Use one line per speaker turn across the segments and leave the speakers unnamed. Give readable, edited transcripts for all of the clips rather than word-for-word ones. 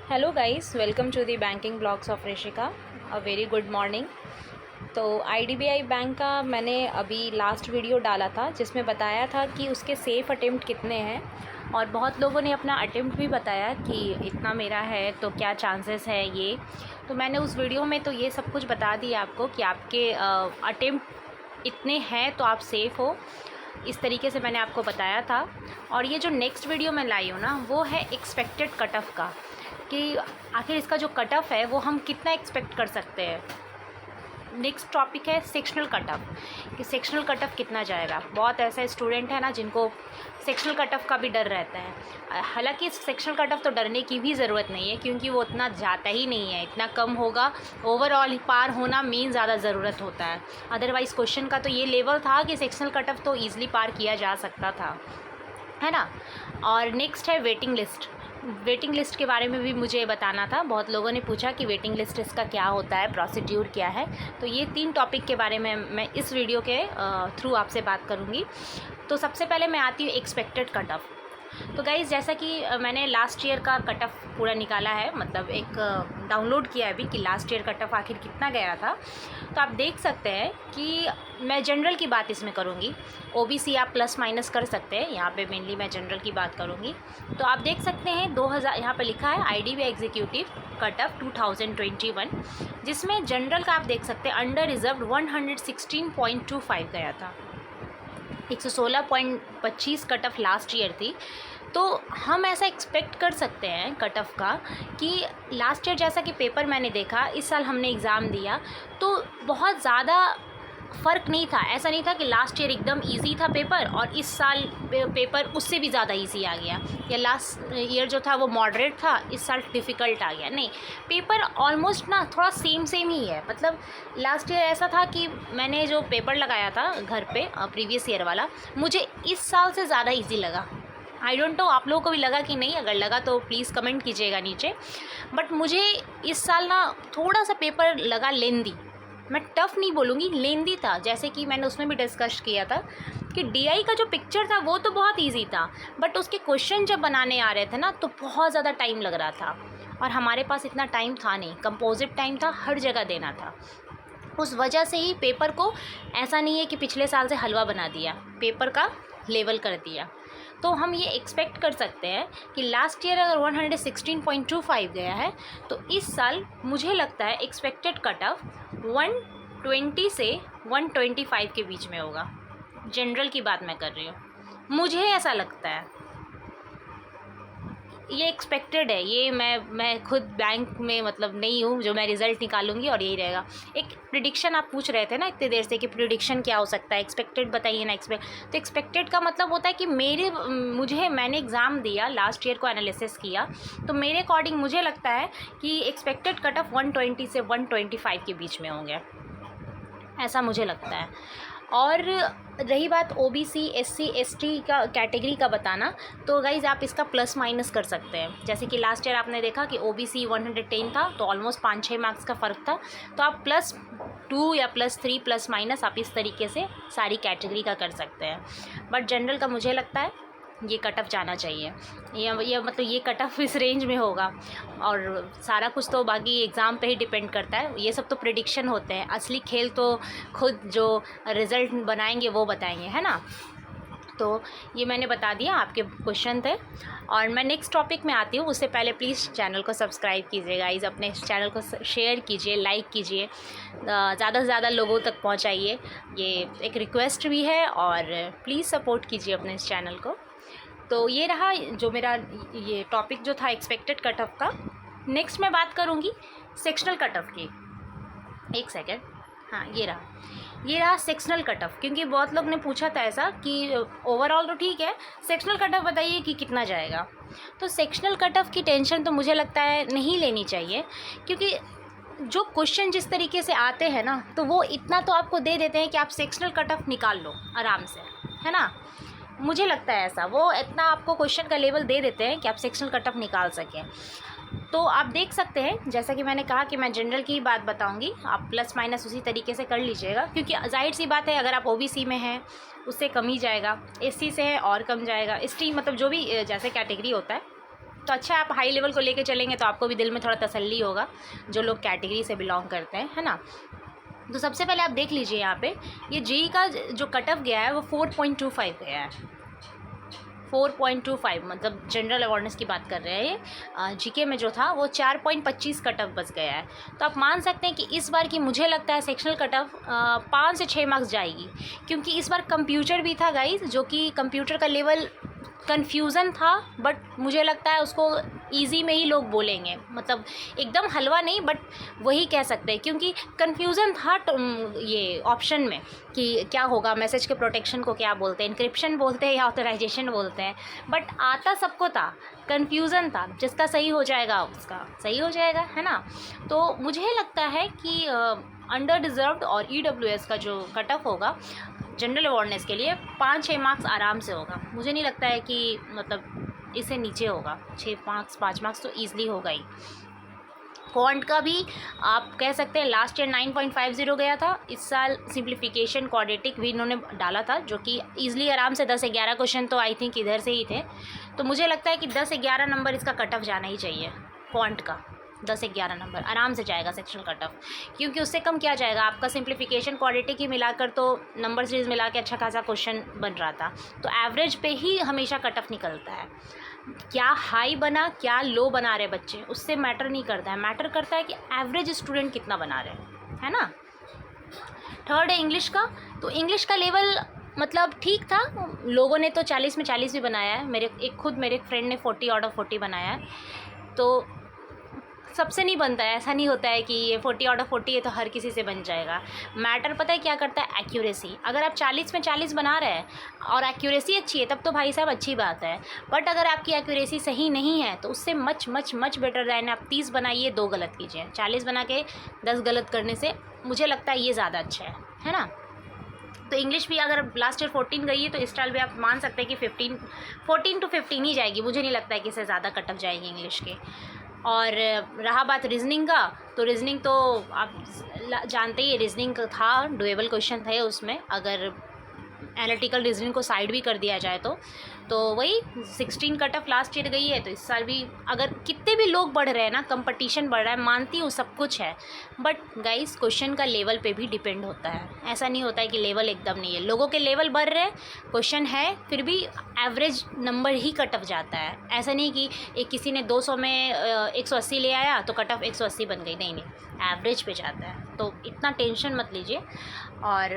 Hello guys, welcome to the banking blogs of Rishika. A very good morning. तो IDBI bank का मैंने अभी last video डाला था जिसमें बताया था कि उसके सेफ़ अटेम्प्ट कितने हैं, और बहुत लोगों ने अपना अटेम्प्ट भी बताया कि इतना मेरा है तो क्या चांसेस है ये। तो मैंने उस वीडियो में तो ये सब कुछ बता दिया आपको कि आपके अटेम्प्ट इतने हैं तो आप सेफ़ हो। इस तरीके से मैंने आपको बताया था। और ये जो नेक्स्ट वीडियो मैं लाई हूँ ना, वो है एक्सपेक्टेड कट ऑफ का, कि आखिर इसका जो कट ऑफ है वो हम कितना एक्सपेक्ट कर सकते हैं। नेक्स्ट टॉपिक है सेक्शनल कट ऑफ, कि सेक्शनल कट ऑफ कितना जाएगा। बहुत ऐसे स्टूडेंट है ना जिनको सेक्शनल कट ऑफ का भी डर रहता है। हालांकि सेक्शनल कट ऑफ तो डरने की भी ज़रूरत नहीं है, क्योंकि वो उतना जाता ही नहीं है, इतना कम होगा। ओवरऑल पार होना मेन ज़्यादा ज़रूरत होता है। अदरवाइज़ क्वेश्चन का तो ये लेवल था कि सेक्शनल कट ऑफ तो ईज़िली पार किया जा सकता था, है ना। और नेक्स्ट है वेटिंग लिस्ट। वेटिंग लिस्ट के बारे में भी मुझे बताना था। बहुत लोगों ने पूछा कि वेटिंग लिस्ट इसका क्या होता है, प्रोसीड्यूर क्या है। तो ये 3 टॉपिक के बारे में मैं इस वीडियो के थ्रू आपसे बात करूँगी। तो सबसे पहले मैं आती हूँ एक्सपेक्टेड कट ऑफ। तो गाइज़, जैसा कि मैंने लास्ट ईयर का कट ऑफ पूरा निकाला है, मतलब एक डाउनलोड किया है अभी कि लास्ट ईयर कट ऑफ आखिर कितना गया था। तो आप देख सकते हैं कि मैं जनरल की बात इसमें करूँगी। ओबीसी आप प्लस माइनस कर सकते हैं, यहाँ पे मेनली मैं जनरल की बात करूँगी। तो आप देख सकते हैं 2000 यहाँ पे लिखा है आईडीबीआई एग्जीक्यूटिव कट ऑफ 2021, जिसमें जनरल का आप देख सकते हैं अंडर रिजर्व 116.25 गया था। 116.25 कट ऑफ लास्ट ईयर थी। तो हम ऐसा एक्सपेक्ट कर सकते हैं कट ऑफ का कि लास्ट ईयर जैसा कि पेपर मैंने देखा, इस साल हमने एग्ज़ाम दिया तो बहुत ज़्यादा फ़र्क नहीं था। ऐसा नहीं था कि लास्ट ईयर एकदम इजी था पेपर और इस साल पेपर उससे भी ज़्यादा इजी आ गया, या लास्ट ईयर जो था वो मॉडरेट था, इस साल डिफ़िकल्ट आ गया। नहीं, पेपर ऑलमोस्ट ना थोड़ा सेम ही है। मतलब लास्ट ईयर ऐसा था कि मैंने जो पेपर लगाया था घर पे प्रीवियस ईयर वाला, मुझे इस साल से ज़्यादा ईजी लगा। आई डोंट नो आप लोगों को भी लगा कि नहीं, अगर लगा तो प्लीज़ कमेंट कीजिएगा नीचे। बट मुझे इस साल ना थोड़ा सा पेपर लगा लेंदी। मैं टफ़ नहीं बोलूँगी, लेंदी था। जैसे कि मैंने उसमें भी डिस्कस किया था कि डीआई का जो पिक्चर था वो तो बहुत इजी था, बट उसके क्वेश्चन जब बनाने आ रहे थे ना तो बहुत ज़्यादा टाइम लग रहा था, और हमारे पास इतना टाइम था नहीं। कंपोजिट टाइम था, हर जगह देना था। उस वजह से ही पेपर को ऐसा नहीं है कि पिछले साल से हलवा बना दिया, पेपर का लेवल कर दिया। तो हम ये एक्सपेक्ट कर सकते हैं कि लास्ट ईयर अगर 116.25 गया है तो इस साल मुझे लगता है एक्सपेक्टेड कट ऑफ 120 से 125 के बीच में होगा। जनरल की बात मैं कर रही हूँ, मुझे ऐसा लगता है। ये एक्सपेक्टेड है, ये मैं खुद बैंक में मतलब नहीं हूँ जो मैं रिज़ल्ट निकालूंगी और यही रहेगा। एक प्रिडिक्शन आप पूछ रहे थे ना इतनी देर से कि प्रिडिक्शन क्या हो सकता है, एक्सपेक्टेड बताइए ना। तो एक्सपेक्टेड का मतलब होता है कि मैंने एग्ज़ाम दिया, लास्ट ईयर को एनालिसिस किया, तो मेरे अकॉर्डिंग मुझे लगता है कि एक्सपेक्टेड कट ऑफ 120 से 125 के बीच में होंगे, ऐसा मुझे लगता है। और रही बात ओबीसी एससी एसटी का कैटेगरी का बताना, तो गाइज़ आप इसका प्लस माइनस कर सकते हैं। जैसे कि लास्ट ईयर आपने देखा कि ओबीसी 110 था, तो ऑलमोस्ट 5-6 मार्क्स का फ़र्क था। तो आप +2 या +3 प्लस माइनस आप इस तरीके से सारी कैटेगरी का कर सकते हैं। बट जनरल का मुझे लगता है ये कट ऑफ जाना चाहिए, ये मतलब ये कट ऑफ इस रेंज में होगा। और सारा कुछ तो बाकी एग्ज़ाम पे ही डिपेंड करता है। ये सब तो प्रिडिक्शन होते हैं, असली खेल तो खुद जो रिज़ल्ट बनाएंगे वो बताएंगे, है ना। तो ये मैंने बता दिया, आपके क्वेश्चन थे। और मैं नेक्स्ट टॉपिक में आती हूँ, उससे पहले प्लीज़ चैनल को सब्सक्राइब कीजिए गाइज़, अपने चैनल को शेयर कीजिए, लाइक कीजिए, ज़्यादा से ज़्यादा लोगों तक पहुँचाइए। ये एक रिक्वेस्ट भी है, और प्लीज़ सपोर्ट कीजिए अपने इस चैनल को। तो ये रहा जो मेरा ये टॉपिक जो था एक्सपेक्टेड कट ऑफ का। नेक्स्ट मैं बात करूँगी सेक्शनल कट ऑफ की। एक सेकेंड, हाँ ये रहा सेक्शनल कट ऑफ। क्योंकि बहुत लोग ने पूछा था ऐसा कि ओवरऑल तो ठीक है, सेक्शनल कट ऑफ बताइए कि कितना जाएगा। तो सेक्शनल कट ऑफ की टेंशन तो मुझे लगता है नहीं लेनी चाहिए, क्योंकि जो क्वेश्चन जिस तरीके से आते हैं ना, तो वो इतना तो आपको दे देते हैं कि आप सेक्शनल कट ऑफ निकाल लो आराम से, है ना। मुझे लगता है ऐसा, वो इतना आपको क्वेश्चन का लेवल दे देते हैं कि आप सेक्शनल कट ऑफ निकाल सकें। तो आप देख सकते हैं, जैसा कि मैंने कहा कि मैं जनरल की बात बताऊंगी, आप प्लस माइनस उसी तरीके से कर लीजिएगा। क्योंकि जाहिर सी बात है, अगर आप ओबीसी में हैं उससे कम ही जाएगा, एससी से है और कम जाएगा, एसटी मतलब जो भी जैसे कैटेगरी होता है तो अच्छा आप हाई लेवल को लेके चलेंगे तो आपको भी दिल में थोड़ा तसल्ली होगा, जो लोग कैटेगरी से बिलोंग करते हैं, है ना। तो सबसे पहले आप देख लीजिए यहाँ पे ये जेईई का जो कट ऑफ गया है वो 4.25 गया है। 4.25 मतलब जनरल अवेयरनेस की बात कर रहे हैं ये। जीके में जो था वो 4.25 कट ऑफ बच गया है। तो आप मान सकते हैं कि इस बार की मुझे लगता है सेक्शनल कट ऑफ 5 से 6 मार्क्स जाएगी, क्योंकि इस बार कंप्यूटर भी था गाइस, जो कि कंप्यूटर का लेवल कन्फ्यूज़न था, बट मुझे लगता है उसको इजी में ही लोग बोलेंगे, मतलब एकदम हलवा नहीं, बट वही कह सकते हैं, क्योंकि कन्फ्यूज़न था ये ऑप्शन में कि क्या होगा, मैसेज के प्रोटेक्शन को क्या बोलते हैं, इनक्रिप्शन बोलते हैं या ऑथराइजेशन बोलते हैं, बट आता सबको था, कन्फ्यूज़न था, जिसका सही हो जाएगा उसका सही हो जाएगा, है ना। तो मुझे लगता है कि अंडर डिज़र्व्ड और EWS का जो कट ऑफ होगा जनरल अवेयरनेस के लिए 5-6 मार्क्स आराम से होगा। मुझे नहीं लगता है कि मतलब इससे नीचे होगा, 6 मार्क्स 5 मार्क्स तो ईज़िली होगा ही। क्वांट का भी आप कह सकते हैं लास्ट ईयर 9.50 गया था, इस साल सिंप्लीफिकेशन क्वाड्रेटिक भी इन्होंने डाला था, जो कि ईज़िली आराम से 10-11 क्वेश्चन तो आई थिंक इधर से ही थे। तो मुझे लगता है कि 10-11 नंबर इसका कट ऑफ जाना ही चाहिए, क्वांट का 10-11 नंबर आराम से जाएगा सेक्शनल कट ऑफ, क्योंकि उससे कम क्या जाएगा, आपका सिंप्लीफिकेशन क्वाड्रेटिक ही मिलाकर तो नंबर सीरीज मिला के अच्छा खासा क्वेश्चन बन रहा था। तो एवरेज पे ही हमेशा कट ऑफ निकलता है, क्या हाई बना क्या लो बना रहे बच्चे उससे मैटर नहीं करता है, मैटर करता है कि एवरेज स्टूडेंट कितना बना रहे, है ना। थर्ड है इंग्लिश का। तो इंग्लिश का लेवल मतलब ठीक था, लोगों ने तो 40 में 40 भी बनाया है, मेरे फ्रेंड ने 40 आउट ऑफ 40 बनाया है। तो सबसे नहीं बनता है, ऐसा नहीं होता है कि ये 40 आउट ऑफ 40 है तो हर किसी से बन जाएगा। मैटर पता है क्या करता है, एक्यूरेसी। अगर आप 40 में 40 बना रहे हैं और एक्यूरेसी अच्छी है तब तो भाई साहब अच्छी बात है, बट अगर आपकी एक्यूरेसी सही नहीं है तो उससे much much much better than आप 30 बनाइए 2 गलत कीजिए, 40 बना के 10 गलत करने से मुझे लगता है ये ज़्यादा अच्छा है ना। तो इंग्लिश भी अगर लास्ट ईयर 14 गई है तो इस साल भी आप मान सकते हैं कि 14 to 15 ही जाएगी, मुझे नहीं लगता है कि इससे ज़्यादा कट ऑफ जाएगी इंग्लिश के। और रहा बात रीजनिंग का, तो रीजनिंग तो आप जानते ही रीजनिंग था, डुएबल क्वेश्चन थे उसमें, अगर एनालिटिकल रीजनिंग को साइड भी कर दिया जाए तो वही 16 कट ऑफ लास्ट ईयर गई है। तो इस साल भी अगर कितने भी लोग बढ़ रहे हैं ना, कंपटीशन बढ़ रहा है, मानती हूँ सब कुछ है, बट गाइस क्वेश्चन का लेवल पे भी डिपेंड होता है। ऐसा नहीं होता है कि लेवल एकदम नहीं है, लोगों के लेवल बढ़ रहे हैं, क्वेश्चन है, फिर भी एवरेज नंबर ही कट ऑफ जाता है। ऐसा नहीं कि एक किसी ने 200 में 180 ले आया तो कट ऑफ 180 बन गई, नहीं, एवरेज पे जाता है, तो इतना टेंशन मत लीजिए। और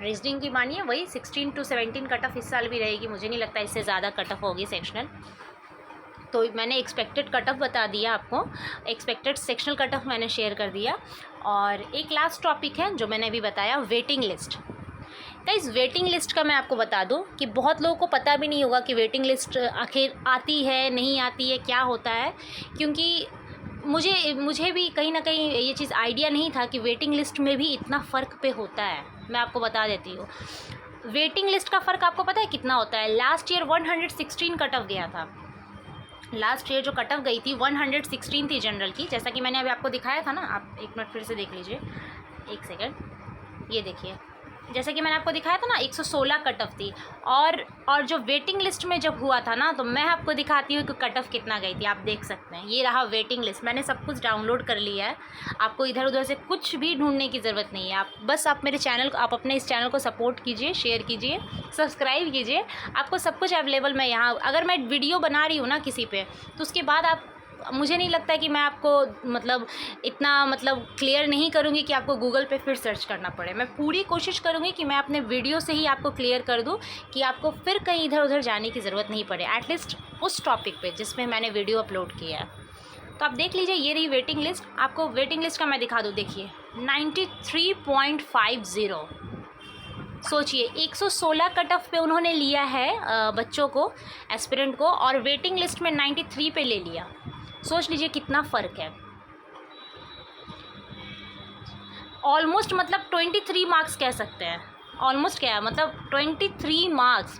रीजनिंग की मानिए वही 16 to 17 कट ऑफ इस साल भी रहेगी, मुझे नहीं लगता इससे ज़्यादा कट ऑफ होगी सेक्शनल। तो मैंने एक्सपेक्टेड कट ऑफ बता दिया आपको, एक्सपेक्टेड सेक्शनल कट ऑफ मैंने शेयर कर दिया। और एक लास्ट टॉपिक है जो मैंने अभी बताया, waiting list. Guys waiting list का मैं आपको बता दूं कि बहुत लोगों को पता भी नहीं होगा कि वेटिंग लिस्ट आखिर आती है नहीं आती है, क्या होता है, क्योंकि मुझे भी कहीं ना कहीं ये चीज़ आइडिया नहीं था कि वेटिंग लिस्ट में भी इतना फ़र्क पे होता है। मैं आपको बता देती हूँ, वेटिंग लिस्ट का फ़र्क आपको पता है कितना होता है। लास्ट ईयर 116 कट ऑफ गया था, लास्ट ईयर जो कट ऑफ गई थी 116 थी जनरल की, जैसा कि मैंने अभी आपको दिखाया था ना, आप एक मिनट फिर से देख लीजिए, एक सेकेंड, ये देखिए, जैसे कि मैंने आपको दिखाया था ना 116 कट ऑफ थी। और जो वेटिंग लिस्ट में जब हुआ था ना, तो मैं आपको दिखाती हूँ कि कट ऑफ कितना गई थी, आप देख सकते हैं। ये रहा वेटिंग लिस्ट, मैंने सब कुछ डाउनलोड कर लिया है, आपको इधर उधर से कुछ भी ढूंढने की ज़रूरत नहीं है। आप मेरे चैनल को, आप अपने इस चैनल को सपोर्ट कीजिए, शेयर कीजिए, सब्सक्राइब कीजिए, आपको सब कुछ अवेलेबल मैं यहाँ, अगर मैं वीडियो बना रही हूँ ना किसी पे, तो उसके बाद आप, मुझे नहीं लगता है कि मैं आपको मतलब इतना क्लियर नहीं करूँगी कि आपको गूगल पे फिर सर्च करना पड़े। मैं पूरी कोशिश करूँगी कि मैं अपने वीडियो से ही आपको क्लियर कर दूँ कि आपको फिर कहीं इधर उधर जाने की ज़रूरत नहीं पड़े, एटलीस्ट उस टॉपिक पे जिसमें मैंने वीडियो अपलोड किया है। तो आप देख लीजिए, ये रही वेटिंग लिस्ट। आपको वेटिंग लिस्ट का मैं दिखा दूँ, देखिए 93.50, सोचिए 116 कट ऑफ पे उन्होंने लिया है बच्चों को, एस्पिरेंट को, और वेटिंग लिस्ट में 93 पे ले लिया। सोच लीजिए कितना फ़र्क है, ऑलमोस्ट 23 मार्क्स कह सकते हैं। ऑलमोस्ट क्या है, 23 मार्क्स,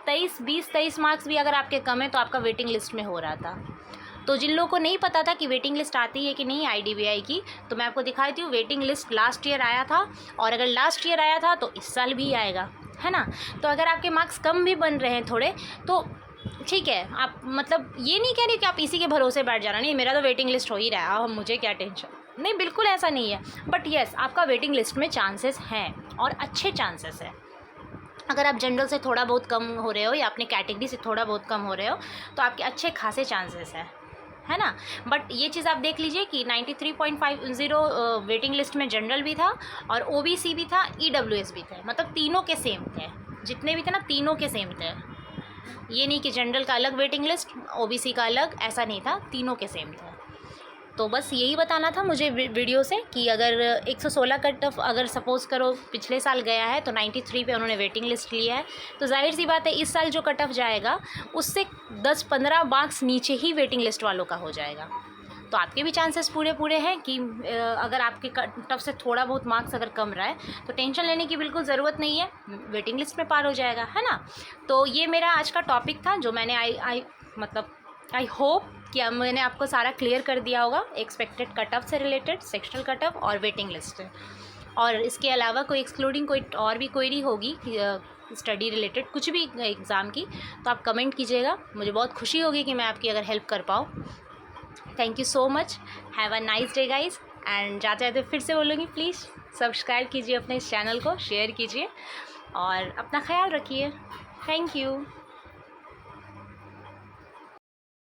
23 मार्क्स भी अगर आपके कम है तो आपका वेटिंग लिस्ट में हो रहा था। तो जिन लोगों को नहीं पता था कि वेटिंग लिस्ट आती है कि नहीं IDBI की, तो मैं आपको दिखाती हूँ, वेटिंग लिस्ट लास्ट ईयर आया था, और अगर लास्ट ईयर आया था तो इस साल भी आएगा, है ना। तो अगर आपके मार्क्स कम भी बन रहे हैं थोड़े, तो ठीक है, आप मतलब ये नहीं कह रही कि आप इसी के भरोसे बैठ जाना, नहीं मेरा तो वेटिंग लिस्ट हो ही रहा है, अब मुझे क्या टेंशन, नहीं बिल्कुल ऐसा नहीं है। बट येस, आपका वेटिंग लिस्ट में चांसेस हैं और अच्छे चांसेस हैं। अगर आप जनरल से थोड़ा बहुत कम हो रहे हो या अपने कैटेगरी से थोड़ा बहुत कम हो रहे हो तो आपके अच्छे खासे चांसेस हैं, है ना। बट ये चीज़ आप देख लीजिए कि 93.50 वेटिंग लिस्ट में जनरल भी था और ओबीसी भी था, ईडब्ल्यूएस भी थे, मतलब तीनों के सेम थे, जितने भी थे ना तीनों के सेम थे। ये नहीं कि जनरल का अलग वेटिंग लिस्ट, ओबीसी का अलग, ऐसा नहीं था, तीनों के सेम थे। तो बस यही बताना था मुझे वीडियो से कि अगर 116 कट ऑफ अगर सपोज़ करो पिछले साल गया है तो 93 पे उन्होंने वेटिंग लिस्ट लिया है, तो जाहिर सी बात है इस साल जो कट ऑफ जाएगा उससे 10-15 मार्क्स नीचे ही वेटिंग लिस्ट वालों का हो जाएगा। तो आपके भी चांसेस पूरे हैं कि अगर आपके कट ऑफ से थोड़ा बहुत मार्क्स अगर कम रहा है तो टेंशन लेने की बिल्कुल ज़रूरत नहीं है, वेटिंग लिस्ट में पार हो जाएगा, है ना। तो ये मेरा आज का टॉपिक था जो मैंने आई होप कि अब मैंने आपको सारा क्लियर कर दिया होगा, एक्सपेक्टेड कट ऑफ से रिलेटेड, सेक्शनल कट ऑफ और वेटिंग लिस्ट। और इसके अलावा कोई एक्सक्लूडिंग कोई और भी क्वेरी होगी स्टडी रिलेटेड कुछ भी एग्ज़ाम की तो आप कमेंट कीजिएगा, मुझे बहुत खुशी होगी कि मैं आपकी अगर हेल्प कर पाऊँ। Thank you so much, have a nice day guys. And जाते जाते फिर से बोलूँगी, प्लीज़ सब्सक्राइब कीजिए अपने इस चैनल को, शेयर कीजिए और अपना ख्याल रखिए। Thank you.